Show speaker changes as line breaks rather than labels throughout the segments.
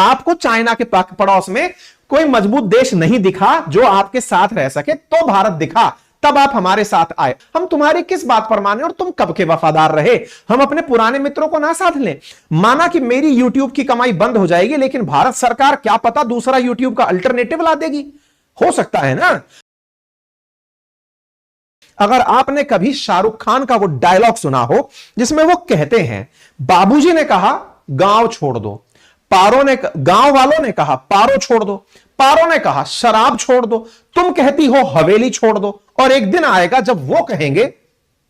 आपको चाइना के पड़ोस में कोई मजबूत देश नहीं दिखा जो आपके साथ रह सके, तो भारत दिखा, तब आप हमारे साथ आए। हम तुम्हारी किस बात पर माने और तुम कब के वफादार रहे? हम अपने पुराने मित्रों को ना साथ लें। माना कि मेरी यूट्यूब की कमाई बंद हो जाएगी, लेकिन भारत सरकार क्या पता दूसरा यूट्यूब का अल्टरनेटिव ला देगी, हो सकता है ना। अगर आपने कभी शाहरुख खान का वो डायलॉग सुना हो जिसमें वो कहते हैं, बाबूजी ने कहा गांव छोड़ दो, गांव वालों ने कहा पारो छोड़ दो, पारो ने कहा शराब छोड़ दो, तुम कहती हो हवेली छोड़ दो, और एक दिन आएगा जब वो कहेंगे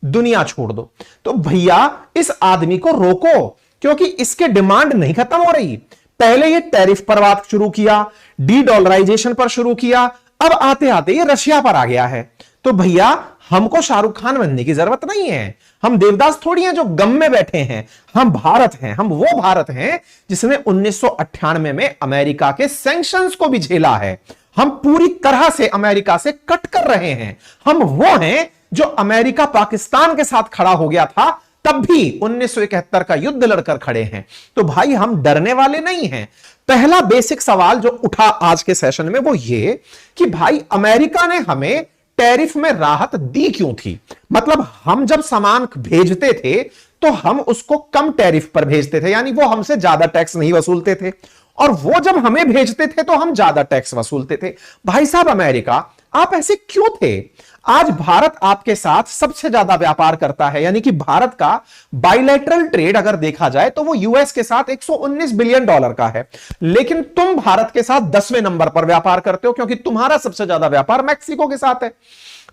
दुनिया छोड़ दो। तो भैया इस आदमी को रोको, क्योंकि इसके डिमांड नहीं खत्म हो रही। पहले ये टैरिफ पर बात शुरू किया, डी डॉलराइजेशन पर शुरू किया, अब आते आते ये रशिया पर आ गया है। तो भैया हमको शाहरुख खान बनने की जरूरत नहीं है, हम देवदास थोड़ी हैं जो गम में बैठे हैं। हम भारत हैं, हम वो भारत हैं जिसने 1998 में अमेरिका के सैंक्शंस को भी झेला है। हम पूरी तरह से अमेरिका से कट कर रहे हैं। हम वो हैं जो अमेरिका पाकिस्तान के साथ खड़ा हो गया था, तब भी 1971 का युद्ध लड़कर खड़े हैं। तो भाई हम डरने वाले नहीं हैं। पहला बेसिक सवाल जो उठा आज के सेशन में वो ये कि भाई अमेरिका ने हमें टैरिफ में राहत दी क्यों थी? मतलब हम जब सामान भेजते थे तो हम उसको कम टैरिफ पर भेजते थे, यानी वो हमसे ज्यादा टैक्स नहीं वसूलते थे, और वो जब हमें भेजते थे तो हम ज्यादा टैक्स वसूलते थे। भाई साहब अमेरिका आप ऐसे क्यों थे? आज भारत आपके साथ सबसे ज्यादा व्यापार करता है, यानी कि भारत का बाइलेटरल ट्रेड अगर देखा जाए तो वो यूएस के साथ $119 बिलियन का है, लेकिन तुम भारत के साथ 10वें नंबर पर व्यापार करते हो, क्योंकि तुम्हारा सबसे ज्यादा व्यापार मैक्सिको के साथ है।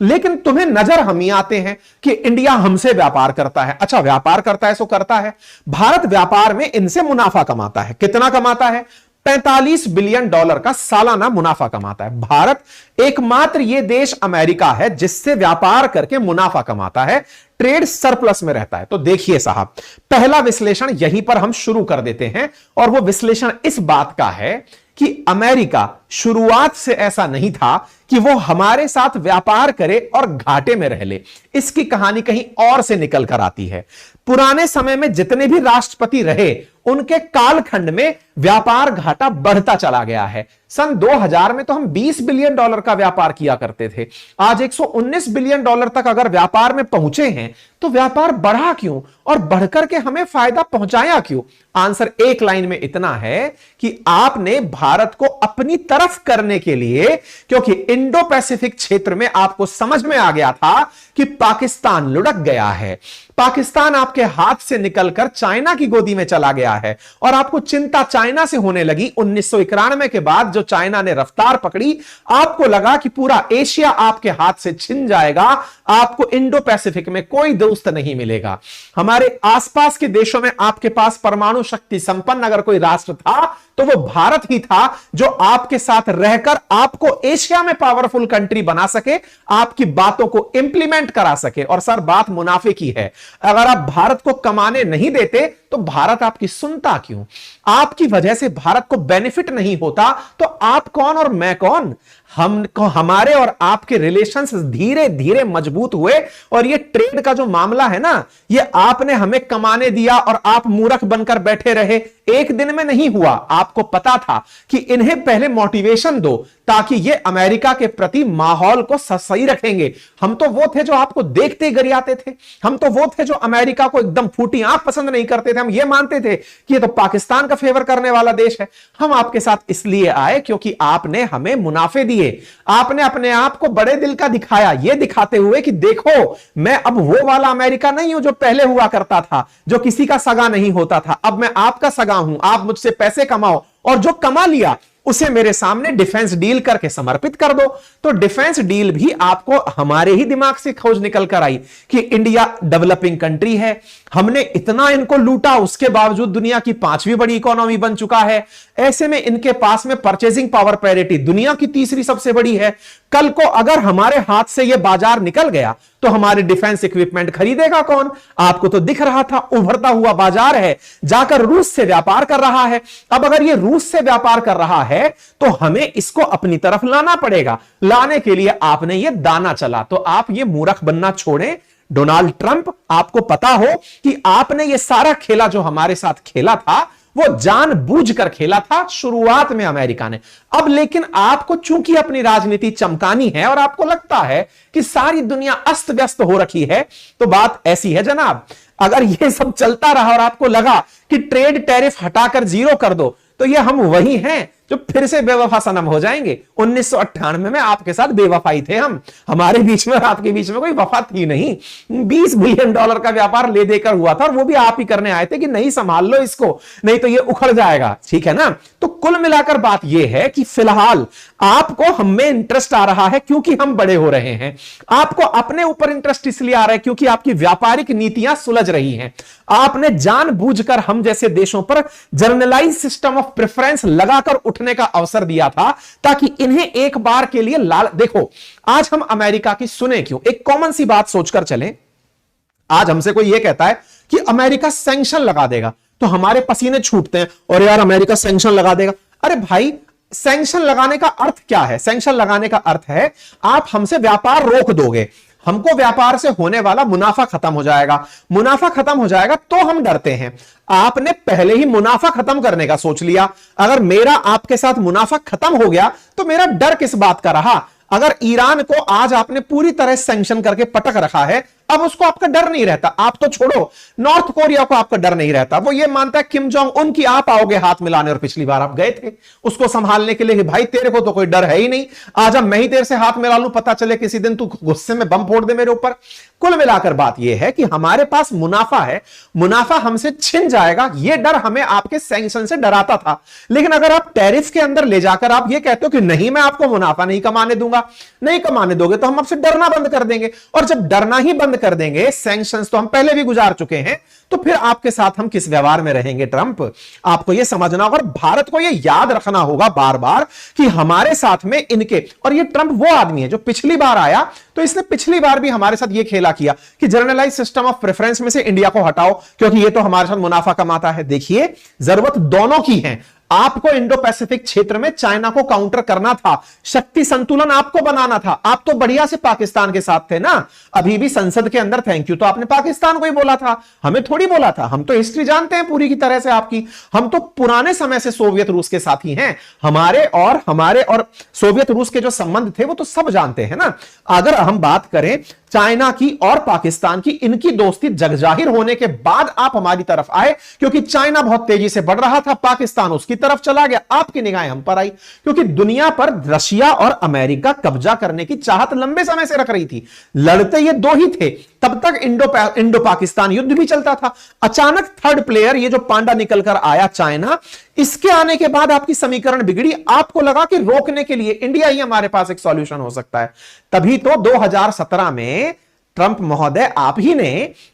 लेकिन तुम्हें नजर हम ही आते हैं कि इंडिया हमसे व्यापार करता है। अच्छा व्यापार करता है सो करता है, भारत व्यापार में इनसे मुनाफा कमाता है। कितना कमाता है? $45 बिलियन का सालाना मुनाफा कमाता है। भारत एकमात्र यह देश अमेरिका है जिससे व्यापार करके मुनाफा कमाता है, ट्रेड सरप्लस में रहता है। तो देखिए साहब, पहला विश्लेषण यहीं पर हम शुरू कर देते हैं, और वो विश्लेषण इस बात का है कि अमेरिका शुरुआत से ऐसा नहीं था कि वो हमारे साथ व्यापार करे और घाटे में रह ले। इसकी कहानी कहीं और से निकल कर आती है। पुराने समय में जितने भी राष्ट्रपति रहे उनके कालखंड में व्यापार घाटा बढ़ता चला गया है। सन 2000 में तो हम $20 बिलियन का व्यापार किया करते थे, आज $119 बिलियन तक अगर व्यापार में पहुंचे हैं, तो व्यापार बढ़ा क्यों और बढ़कर के हमें फायदा पहुंचाया क्यों? आंसर एक लाइन में इतना है कि आपने भारत को अपनी तरफ करने के लिए, क्योंकि इंडो पैसिफिक क्षेत्र में आपको समझ में आ गया था कि पाकिस्तान लुढ़क गया है, पाकिस्तान आपके हाथ से निकलकर चाइना की गोदी में चला गया है, और आपको चिंता चाइना से होने लगी। 1991 के बाद जो चाइना ने रफ्तार पकड़ी, आपको लगा कि पूरा एशिया आपके हाथ से छिन जाएगा, आपको इंडो पैसिफिक में कोई दोस्त नहीं मिलेगा। हमारे आसपास के देशों में आपके पास परमाणु शक्ति संपन्न अगर कोई राष्ट्र था तो वो भारत ही था, जो आपके साथ रहकर आपको एशिया में पावरफुल कंट्री बना सके, आपकी बातों को इंप्लीमेंट करा सके। और सर बात मुनाफे की है, अगर आप भारत को कमाने नहीं देते तो भारत आपकी सुनता क्यों? आपकी वजह से भारत को बेनिफिट नहीं होता तो आप कौन और मैं कौन? हमारे और आपके रिलेशंस धीरे धीरे मजबूत हुए, और ये ट्रेड का जो मामला है ना, ये आपने हमें कमाने दिया और आप मूर्ख बनकर बैठे रहे। एक दिन में नहीं हुआ, आपको पता था कि इन्हें पहले मोटिवेशन दो ताकि ये अमेरिका के प्रति माहौल को सही रखेंगे। हम तो वो थे जो आपको देखते ही गरियाते थे, हम तो वो थे जो अमेरिका को एकदम फूटी आंख पसंद नहीं करते थे। हम ये मानते थे कि ये तो पाकिस्तान का फेवर करने वाला देश है। हम आपके साथ इसलिए आए क्योंकि आपने हमें मुनाफे दिए, आपने अपने आप को बड़े दिल का दिखाया, ये दिखाते हुए कि देखो मैं अब वो वाला अमेरिका नहीं हूं जो पहले हुआ करता था, जो किसी का सगा नहीं होता था। अब मैं आपका सगा हूं, आप मुझसे पैसे कमाओ, और जो कमा लिया उसे मेरे सामने डिफेंस डील करके समर्पित कर दो। तो डिफेंस डील भी आपको हमारे ही दिमाग से खोज निकल कर आई कि इंडिया डेवलपिंग कंट्री है, हमने इतना इनको लूटा, उसके बावजूद दुनिया की 5वीं बड़ी इकोनॉमी बन चुका है। ऐसे में इनके पास में परचेजिंग पावर पैरिटी दुनिया की 3री सबसे बड़ी है। कल को अगर हमारे हाथ से यह बाजार निकल गया तो हमारे डिफेंस इक्विपमेंट खरीदेगा कौन? आपको तो दिख रहा था उभरता हुआ बाजार है, जाकर रूस से व्यापार कर रहा है। अब अगर यह रूस से व्यापार कर रहा है तो हमें इसको अपनी तरफ लाना पड़ेगा। लाने के लिए आपने यह दाना चला, तो आप ये मूर्ख बनना छोड़ें। डोनाल्ड ट्रंप, आपको पता हो कि आपने ये सारा खेला जो हमारे साथ खेला था वो जानबूझकर खेला था शुरुआत में अमेरिका ने। अब लेकिन आपको चूंकि अपनी राजनीति चमकानी है और आपको लगता है कि सारी दुनिया अस्त व्यस्त हो रखी है, तो बात ऐसी है जनाब, अगर ये सब चलता रहा और आपको लगा कि ट्रेड टैरिफ हटाकर जीरो कर दो, तो ये हम वही हैं जो फिर से बेवफा सनम हो जाएंगे। 1998 में आपके साथ बेवफाई थे हम, हमारे बीच में और आपके बीच में कोई वफा थी नहीं। $20 बिलियन का व्यापार ले देकर हुआ था और वो भी आप ही करने आए थे कि नहीं संभाल लो इसको, नहीं तो ये उखड़ जाएगा, ठीक है ना। तो कुल मिलाकर बात ये है कि फिलहाल आपको हम में इंटरेस्ट आ रहा है क्योंकि हम बड़े हो रहे हैं, आपको अपने ऊपर इंटरेस्ट इसलिए आ रहा है क्योंकि आपकी व्यापारिक नीतियां सुलझ रही हैं। आपने जानबूझकर हम जैसे देशों पर जनरलाइज सिस्टम ऑफ प्रेफरेंस लगाकर उठने का अवसर दिया था ताकि इन्हें एक बार के लिए लाल। देखो आज हम अमेरिका की सुने क्यों, एक कॉमन सी बात सोचकर चलें। आज हमसे कोई यह कहता है कि अमेरिका सैंक्शन लगा देगा, तो हमारे पसीने छूटते हैं और यार अमेरिका सैंक्शन लगा देगा। अरे भाई सैंक्शन लगाने का अर्थ क्या है? सैंक्शन लगाने का अर्थ है आप हमसे व्यापार रोक दोगे, हमको व्यापार से होने वाला मुनाफा खत्म हो जाएगा, मुनाफा खत्म हो जाएगा तो हम डरते हैं। आपने पहले ही मुनाफा खत्म करने का सोच लिया। अगर मेरा आपके साथ मुनाफा खत्म हो गया तो मेरा डर किस बात का रहा? अगर ईरान को आज आपने पूरी तरह सैंक्शन करके पटक रखा है, अब उसको आपका डर नहीं रहता। आप तो छोड़ो, नॉर्थ कोरिया को आपका डर नहीं रहता, वो ये मानता है किम जोंग उन की आप आओगे हाथ मिलाने, और पिछली बार आप गए थे उसको संभालने के लिए कि भाई तेरे को तो कोई डर है ही नहीं, आज अब मैं ही तेरे से हाथ मिला लूं, पता चले किसी दिन तू गुस्से में बम फोड़ दे मेरे ऊपर। कुल मिलाकर बात यह है कि हमारे पास मुनाफा है, मुनाफा हमसे छिन जाएगा, यह डर हमें आपके सैंक्शन से डराता था। लेकिन अगर आप टैरिफ के अंदर ले जाकर आप यह कहते हो कि नहीं मैं आपको मुनाफा नहीं कमाने दूंगा, नहीं कमाने दोगे तो हम आपसे डरना बंद कर देंगे, और जब डरना ही बंद कर देंगे, सैंक्शंस तो हम पहले भी गुजार चुके हैं, तो फिर आपके साथ हम किस व्यवहार में रहेंगे ट्रंप? आपको यह समझना होगा और भारत को यह याद रखना होगा बार बार कि हमारे साथ में इनके, और यह ट्रंप वो आदमी है जो पिछली बार आया तो इसने पिछली बार भी हमारे साथ यह खेला किया कि जनरलाइज सिस्टम ऑफ प्रेफरेंस में से इंडिया को हटाओ क्योंकि यह तो हमारे साथ मुनाफा कमाता है। देखिए जरूरत दोनों की है, आपको इंडो पैसिफिक क्षेत्र में चाइना को काउंटर करना था, शक्ति संतुलन आपको बनाना था। आप तो बढ़िया से पाकिस्तान के साथ थे ना, अभी भी संसद के अंदर थैंक यू तो आपने पाकिस्तान को ही बोला था, हमें थोड़ी बोला था। हम तो हिस्ट्री जानते हैं पूरी की तरह से आपकी, हम तो पुराने समय से सोवियत रूस के साथी हैं, हमारे और सोवियत रूस के जो संबंध थे वो तो सब जानते हैं ना। अगर हम बात करें चाइना की और पाकिस्तान की, इनकी दोस्ती जगजाहिर होने के बाद आप हमारी तरफ आए क्योंकि चाइना बहुत तेजी से बढ़ रहा था, पाकिस्तान उसकी तरफ चला गया, आपकी निगाहें हम पर आई क्योंकि दुनिया पर रशिया और अमेरिका कब्जा करने की चाहत लंबे समय से रख रही थी। लड़ते ये दो ही थे, तब तक इंडो पाकिस्तान युद्ध भी चलता था। अचानक थर्ड प्लेयर ये जो पांडा निकलकर आया चाइना, इसके आने के बाद आपकी समीकरण बिगड़ी, आपको लगा कि रोकने के लिए इंडिया ही हमारे पास एक सॉल्यूशन हो सकता है। तभी तो 2017 में ट्रंप महोदय आप ही ने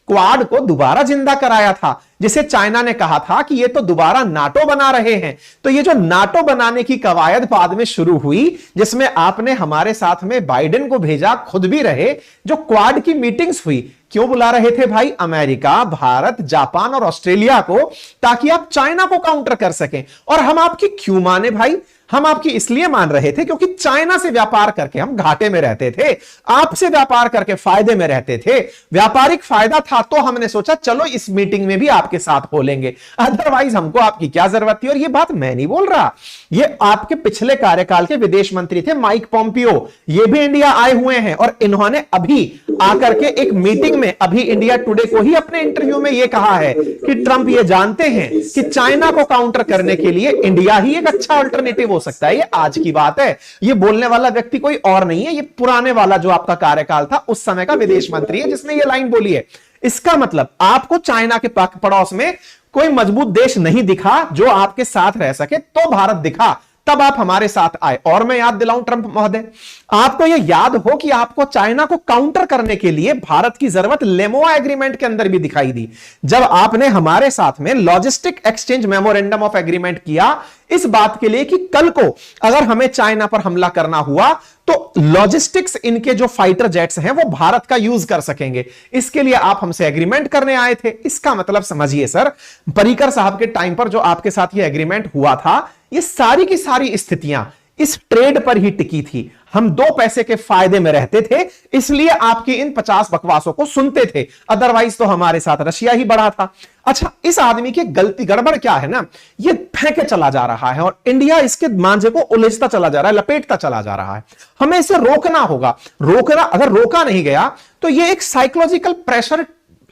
क्वाड को दोबारा जिंदा कराया था, जिसे चाइना ने कहा था कि ये तो दोबारा नाटो बना रहे हैं। तो ये जो नाटो बनाने की कवायद बाद में शुरू हुई, जिसमें आपने हमारे साथ में बाइडेन को भेजा, खुद भी रहे, जो क्वाड की मीटिंग्स हुई, क्यों बुला रहे थे भाई? अमेरिका, भारत, जापान और ऑस्ट्रेलिया को, ताकि आप चाइना को काउंटर कर सकें। और हम आपकी क्यों माने भाई? हम आपकी इसलिए मान रहे थे क्योंकि चाइना से व्यापार करके हम घाटे में रहते थे, आपसे व्यापार करके फायदे में रहते थे, व्यापारिक फायदा था, तो हमने सोचा चलो इस मीटिंग में भी आपके साथ हो लेंगे, अदरवाइज हमको आपकी क्या जरूरत थी। और ये बात मैं नहीं बोल रहा, ये आपके पिछले कार्यकाल के विदेश मंत्री थे माइक पोम्पियो, ये भी इंडिया आए हुए हैं और इन्होंने अभी आकर के एक मीटिंग में, अभी इंडिया टुडे को ही अपने इंटरव्यू में यह कहा है कि ट्रंप ये जानते हैं कि चाइना को काउंटर करने के लिए इंडिया ही एक अच्छा अल्टरनेटिव हो सकता है। ये आज की बात है, ये बोलने वाला व्यक्ति कोई और नहीं है, ये पुराने वाला जो आपका कार्यकाल था उस समय का विदेश मंत्री है जिसने ये लाइन बोली है। इसका मतलब आपको चाइना के पड़ोस में कोई मजबूत देश नहीं दिखा जो आपके साथ रह सके, तो भारत दिखा, तब आप हमारे साथ आए। और मैं याद दिलाऊं ट्रंप महोदय, आपको यह याद हो कि आपको चाइना को काउंटर करने के लिए भारत की जरूरत लेमोआ एग्रीमेंट के अंदर भी दिखाई दी, जब आपने हमारे साथ में logistic exchange memorandum of agreement किया, इस बात के लिए कि कल को अगर हमें चाइना पर हमला करना हुआ तो लॉजिस्टिक्स, इनके जो फाइटर जेट्स हैं वो भारत का यूज कर सकेंगे। इसके लिए आप हमसे एग्रीमेंट करने आए थे। इसका मतलब समझिए सर, पर्रिकर साहब के टाइम पर जो आपके साथ ये एग्रीमेंट हुआ था, ये सारी की सारी स्थितियां इस ट्रेड पर ही टिकी थी। हम 2 पैसे के फायदे में रहते थे, इसलिए आपकी इन 50 बकवासों को सुनते थे, अदरवाइज तो हमारे साथ रशिया ही बड़ा था। अच्छा, इस आदमी की गलती गड़बड़ क्या है ना, ये फेंके चला जा रहा है और इंडिया इसके मांझे को उलझता चला जा रहा है, लपेटता चला जा रहा है। हमें इसे रोकना होगा। अगर रोका नहीं गया तो ये एक साइकोलॉजिकल प्रेशर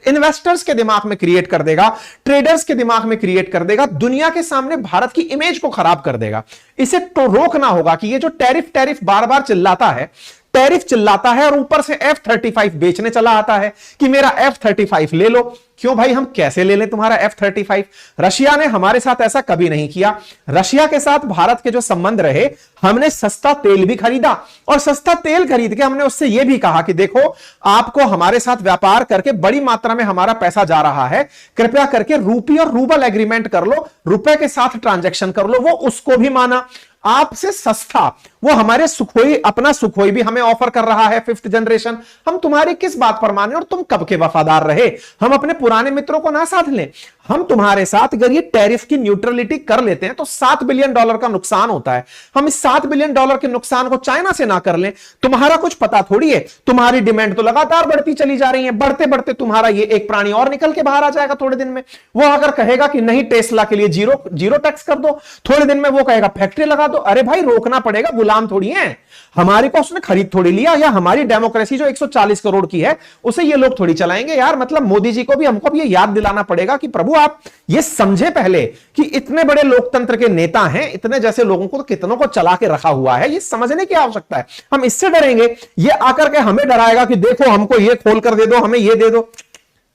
इन्वेस्टर्स के दिमाग में क्रिएट कर देगा, ट्रेडर्स के दिमाग में क्रिएट कर देगा, दुनिया के सामने भारत की इमेज को खराब कर देगा। इसे तो रोकना होगा कि ये जो टैरिफ बार बार चिल्लाता है, टैरिफ चिल्लाता है और ऊपर से F-35 बेचने चला आता है कि मेरा F-35 ले लो। क्यों भाई, हम कैसे ले लें तुम्हारा F-35? रशिया ने हमारे साथ ऐसा कभी नहीं किया। रशिया के साथ भारत के जो संबंध रहे, हमने सस्ता तेल भी खरीदा और सस्ता तेल खरीद के हमने उससे यह भी कहा कि देखो, आपको हमारे साथ व्यापार करके बड़ी मात्रा में हमारा पैसा जा रहा है, कृपया करके रूपी और रूबल एग्रीमेंट कर लो, रुपए के साथ ट्रांजैक्शन कर लो। वो उसको भी माना। आपसे सस्ता वो हमारे सुखोई, अपना सुखोई भी हमें ऑफर कर रहा है 5th जनरेशन। हम तुम्हारी किस बात पर माने और तुम कब के वफादार रहे? हम अपने पुराने मित्रों को ना साथ लें। हम तुम्हारे साथ अगर ये टैरिफ की न्यूट्रलिटी कर लेते हैं तो $7 बिलियन का नुकसान होता है। हम इस $7 बिलियन के नुकसान को चाइना से ना कर लें, तुम्हारा कुछ पता थोड़ी है। तुम्हारी डिमांड तो लगातार बढ़ती चली जा रही है, बढ़ते बढ़ते तुम्हारा ये एक प्राणी और निकल के बाहर आ जाएगा थोड़े दिन में। वो अगर कहेगा कि नहीं, टेस्ला के लिए जीरो टैक्स कर दो, थोड़े दिन में वो कहेगा फैक्ट्री लगा दो। अरे भाई, रोकना पड़ेगा, गुलाम थोड़ी है। हमारी को उसने खरीद थोड़ी लिया, या हमारी डेमोक्रेसी जो 140 करोड़ की है उसे ये लोग थोड़ी चलाएंगे यार। मतलब मोदी जी को भी हमको भी ये याद दिलाना पड़ेगा कि प्रभु आप ये समझे पहले कि इतने बड़े लोकतंत्र के नेता हैं, इतने जैसे लोगों को तो कितनों को चला के रखा हुआ है, ये समझने की आवश्यकता है। हम इससे डरेंगे, ये आकर के हमें डराएगा कि देखो हमको ये खोल कर दे दो, हमें ये दे दो।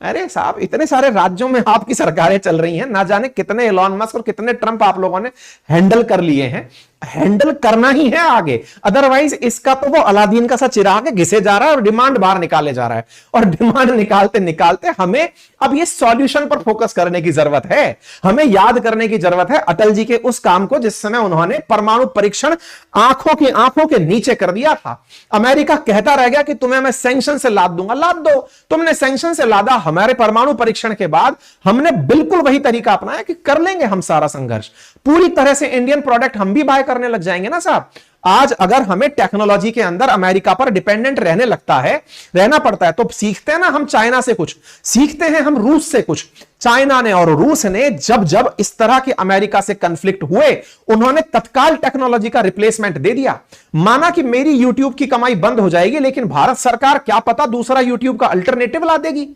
अरे साहब, इतने सारे राज्यों में आपकी सरकारें चल रही हैं, ना जाने कितने एलॉन मस्क और कितने ट्रंप आप लोगों ने हैंडल कर लिए हैं। हैंडल करना ही है आगे, अदरवाइज इसका तो वो अलादीन का सा चिराग घिसे जा रहा है और डिमांड बाहर निकाले जा रहा है। और डिमांड निकालते निकालते हमें अब ये सॉल्यूशन पर फोकस करने की जरूरत है। हमें याद करने की जरूरत है अटल जी के उस काम को जिस समय उन्होंने परमाणु परीक्षण आंखों के नीचे कर दिया था। अमेरिका कहता रह गया कि तुम्हें मैं सैंक्शन से लाद दूंगा, लाद दो। तुमने सैंक्शन से लादा, हमारे परमाणु परीक्षण के बाद हमने बिल्कुल वही तरीका अपनाया कि कर लेंगे हम सारा संघर्ष, पूरी तरह से इंडियन प्रोडक्ट हम भी बाय करने लग जाएंगे ना साहब। आज अगर हमें टेक्नोलॉजी के अंदर अमेरिका पर डिपेंडेंट रहना पड़ता है तो सीखते हैं ना हम चाइना से कुछ, सीखते हैं हम रूस से कुछ। चाइना ने और रूस ने जब जब इस तरह के अमेरिका से कन्फ्लिक्ट हुए, उन्होंने तत्काल टेक्नोलॉजी का रिप्लेसमेंट दे दिया। माना कि मेरी यूट्यूब की कमाई बंद हो जाएगी, लेकिन भारत सरकार क्या पता दूसरा यूट्यूब का अल्टरनेटिव ला देगी।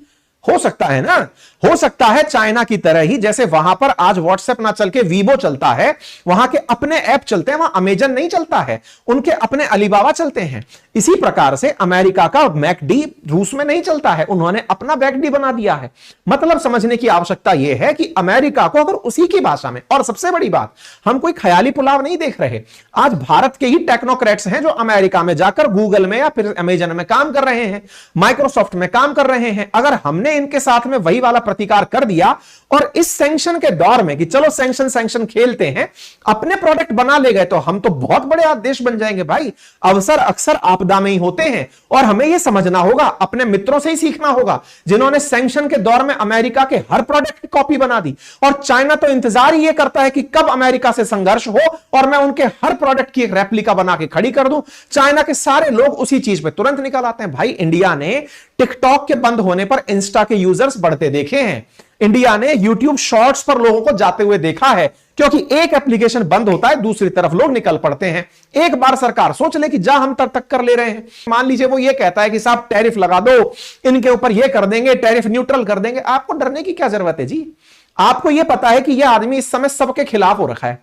हो सकता है ना, हो सकता है चाइना की तरह ही, जैसे वहां पर आज व्हाट्सएप ना चल के वीवो चलता है, वहां के अपने ऐप चलते हैं, वहां अमेजन नहीं चलता है, उनके अपने अलीबाबा चलते हैं। इसी प्रकार से अमेरिका का मैकडी रूस में नहीं चलता है, उन्होंने अपना मैकडी बना दिया है। मतलब समझने की आवश्यकता यह है कि अमेरिका को अगर उसी की भाषा में, और सबसे बड़ी बात, हम कोई ख्याली पुलाव नहीं देख रहे। आज भारत के ही टेक्नोक्रेट्स हैं जो अमेरिका में जाकर गूगल में या फिर अमेजन में काम कर रहे हैं, माइक्रोसॉफ्ट में काम कर रहे हैं। अगर हमने इनके साथ में वही वाला प्रतिकार कर दिया और इस सैंक्शन के दौर में कि चलो सैंक्शन खेलते हैं, अपने प्रोडक्ट बना ले गए, तो हम तो बहुत बड़े देश बन जाएंगे भाई। अवसर अक्सर आपदा में ही होते हैं और हमें यह समझना होगा, अपने मित्रों से ही सीखना होगा जिन्होंने सैंक्शन के दौर में अमेरिका के हर प्रोडक्ट की कॉपी बना दी। और चाइना तो इंतजार ही ये करता है कि कब अमेरिका से संघर्ष हो और मैं उनके हर प्रोडक्ट की एक रेप्लिका बना के खड़ी कर दूं। चाइना के सारे लोग उसी चीज पे तुरंत निकल आते हैं। भाई, इंडिया ने टिकटॉक के बंद होने पर इंस्टा के यूजर्स बढ़ते देखे हैं, इंडिया ने यूट्यूब शॉर्ट्स पर लोगों को जाते हुए देखा है, क्योंकि एक एप्लीकेशन बंद होता है, दूसरी तरफ लोग निकल पड़ते हैं। एक बार सरकार सोच ले कि जा हम तक कर ले रहे हैं। मान लीजिए वो ये कहता है कि साहब टैरिफ लगा दो, इनके ऊपर ये कर देंगे, टैरिफ न्यूट्रल कर देंगे। आपको डरने की क्या जरूरत है जी? आपको यह पता है कि यह आदमी इस समय सबके खिलाफ हो रखा है।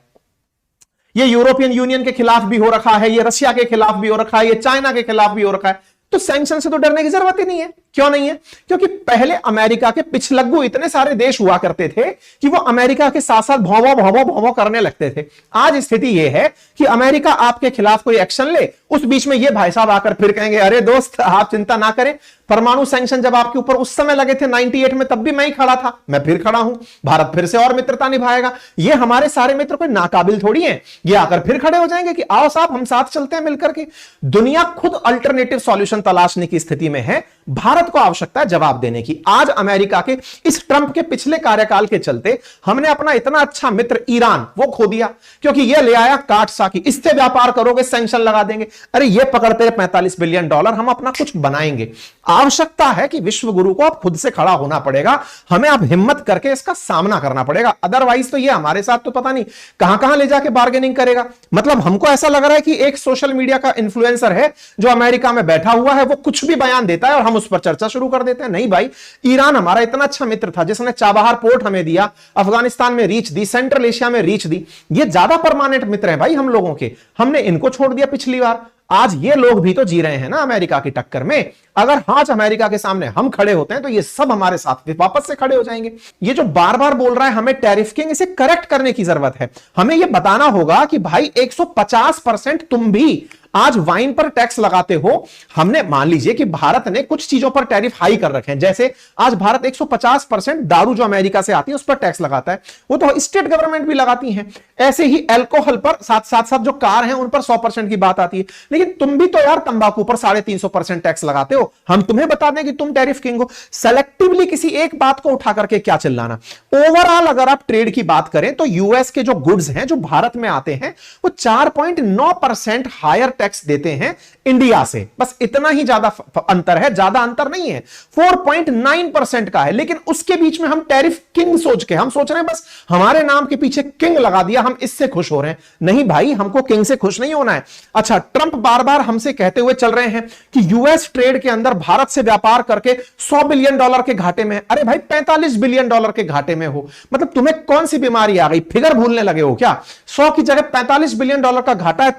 ये यूरोपियन यूनियन के खिलाफ भी हो रखा है, ये रशिया के खिलाफ भी हो रखा है, ये चाइना के खिलाफ भी हो रखा है। तो सैंक्शन से तो डरने की जरूरत ही नहीं है। क्यों नहीं है? क्योंकि पहले अमेरिका के पिछलग्गू इतने सारे देश हुआ करते थे कि वो अमेरिका के साथ साथ भौं करने लगते थे। आज स्थिति यह है कि अमेरिका आपके खिलाफ कोई एक्शन ले, उस बीच में ये भाई साहब आकर फिर कहेंगे अरे दोस्त आप चिंता ना करें, परमाणु सैंक्शन जब आपके ऊपर उस समय लगे थे 98 में, तब भी मैं ही खड़ा था, मैं फिर खड़ा हूं, भारत फिर से और मित्रता निभाएगा। ये हमारे सारे मित्र कोई नाकाबिल थोड़ी हैं, ये आकर फिर खड़े हो जाएंगे कि आओ साहब हम साथ चलते हैं मिलकर के। दुनिया खुद अल्टरनेटिव सॉल्यूशन तलाशने की स्थिति में है, भारत को आवश्यकता है जवाब देने की। आज अमेरिका के इस ट्रंप के पिछले कार्यकाल के चलते हमने अपना इतना अच्छा मित्र ईरान वो खो दिया, क्योंकि ये ले आया काट साकी, इससे व्यापार करोगे सैंक्शन लगा देंगे, अरे ये पकड़ते $45 बिलियन, हम अपना कुछ बनाएंगे। आवश्यकता है कि विश्व गुरु को अब खुद से खड़ा होना पड़ेगा, हमें अब हिम्मत करके इसका सामना करना पड़ेगा। अदरवाइज तो ये हमारे साथ तो पता नहीं कहां कहां ले जाके बार्गेनिंग करेगा। मतलब हमको ऐसा लग रहा है कि एक सोशल मीडिया का इन्फ्लुएंसर है जो अमेरिका में बैठा हुआ है, वो कुछ भी बयान देता है और हम उस पर चर्चा शुरू कर देते हैं। नहीं भाई, ईरान हमारा इतना अच्छा मित्र था जिसने चाबहार पोर्ट हमें दिया, अफगानिस्तान में रीच दी, सेंट्रल एशिया में रीच दी, ये ज्यादा परमानेंट मित्र हैं भाई हम लोगों के, हमने इनको छोड़ दिया पिछली बार। आज ये लोग भी तो जी रहे हैं ना अमेरिका की टक्कर में। अगर आज अमेरिका के सामने हम खड़े होते हैं तो ये सब हमारे साथ वापस से खड़े हो जाएंगे। ये जो बार बार बोल रहा है हमें टैरिफ किंग, इसे करेक्ट करने की जरूरत है। हमें ये बताना होगा कि भाई 150% तुम भी आज वाइन पर टैक्स लगाते हो। हमने मान लीजिए कि भारत ने कुछ चीजों पर टैरिफ हाई कर रखे हैं, जैसे आज भारत 150% दारू जो अमेरिका से आती है उस पर टैक्स लगाता है, वो तो स्टेट गवर्नमेंट भी लगाती हैं। ऐसे ही अल्कोहल पर साथ जो कार हैं उन पर 100% की बात आती है। लेकिन तुम भी तो यार तंबाकू पर 350% टैक्स लगाते हो। हम तुम्हें बता दें कि तुम टैरिफ किंग हो। सेलेक्टिवली किसी एक बात को उठा करके क्या चिल्लाना। ओवरऑल अगर आप ट्रेड की बात करें तो यूएस के जो गुड्स हैं जो भारत में आते हैं वो 4.9% हायर टैक्स देते हैं इंडिया से। बस इतना ही ज्यादा अंतर है, ज्यादा अंतर नहीं है, 4.9% का है। लेकिन उसके बीच में हम टैरिफ किंग सोच के हम सोच रहे हैं बस हमारे नाम के पीछे किंग लगा दिया, हम इससे खुश हो रहे हैं। नहीं भाई, हमको किंग से खुश नहीं होना है। अच्छा, ट्रंप बार बार हमसे कहते हुए चल रहे हैं कि यूएस ट्रेड के अंदर भारत से व्यापार करके $100 बिलियन के घाटे में है। अरे भाई, $45 बिलियन के घाटे में हो, मतलब तुम्हें कौन सी बीमारी आ गई, फिगर भूलने लगे हो क्या? 100 की जगह $45 बिलियन का घाटा है,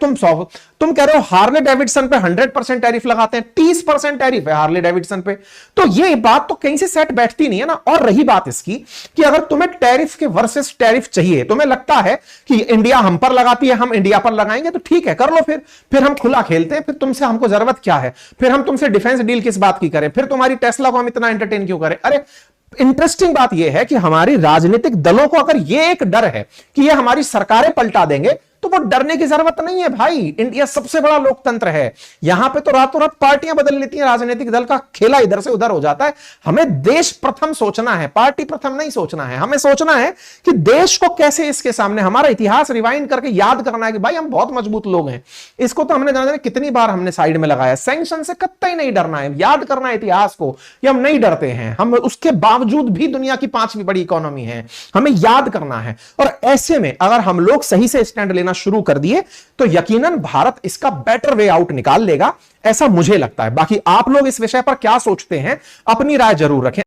तुम कह रहे हो हार्ले डेविडसन पे 100% टैरिफ लगाते हैं, 30% टैरिफ है हार्ले डेविडसन पे। तो ये बात तो कहीं से सेट बैठती नहीं है ना। और रही बात इसकी कि अगर तुम्हें टैरिफ के वर्सेस टैरिफ चाहिए, तुम्हें लगता है कि इंडिया हम पर लगाती है, हम इंडिया पर लगाएंगे, तो ठीक है, कर लो। फिर हम खुला खेलते हैं। फिर तुमसे हमको जरूरत क्या है? फिर हम तुमसे डिफेंस डील किस बात की करें? फिर तुम्हारी टेस्ला को हम इतना एंटरटेन क्यों करें? अरे इंटरेस्टिंग बात यह है कि हमारी राजनीतिक दलों को अगर यह एक डर है कि ये हमारी सरकारें पलटा देंगे, तो वो डरने की जरूरत नहीं है भाई। इंडिया सबसे बड़ा लोकतंत्र है, यहां पे तो रातों रात पार्टियां बदल लेती हैं, राजनीतिक दल का खेला इधर से उधर हो जाता है। हमें देश प्रथम सोचना है, पार्टी प्रथम नहीं सोचना है। हमें सोचना है कि देश को कैसे इसके सामने हमारा इतिहास रिवाइंड करके याद करना है कि भाई हम बहुत मजबूत लोग हैं। इसको तो हमने जाना कितनी बार हमने साइड में लगाया। सैंक्शन से कतई नहीं डरना है, याद करना है इतिहास को। ये हम नहीं डरते हैं, हम उसके बावजूद भी दुनिया की 5वीं बड़ी इकोनॉमी है, हमें याद करना है। और ऐसे में अगर हम लोग सही से स्टैंड लेना शुरू कर दिए तो यकीनन भारत इसका बेटर वे आउट निकाल लेगा, ऐसा मुझे लगता है। बाकी आप लोग इस विषय पर क्या सोचते हैं, अपनी राय जरूर रखें।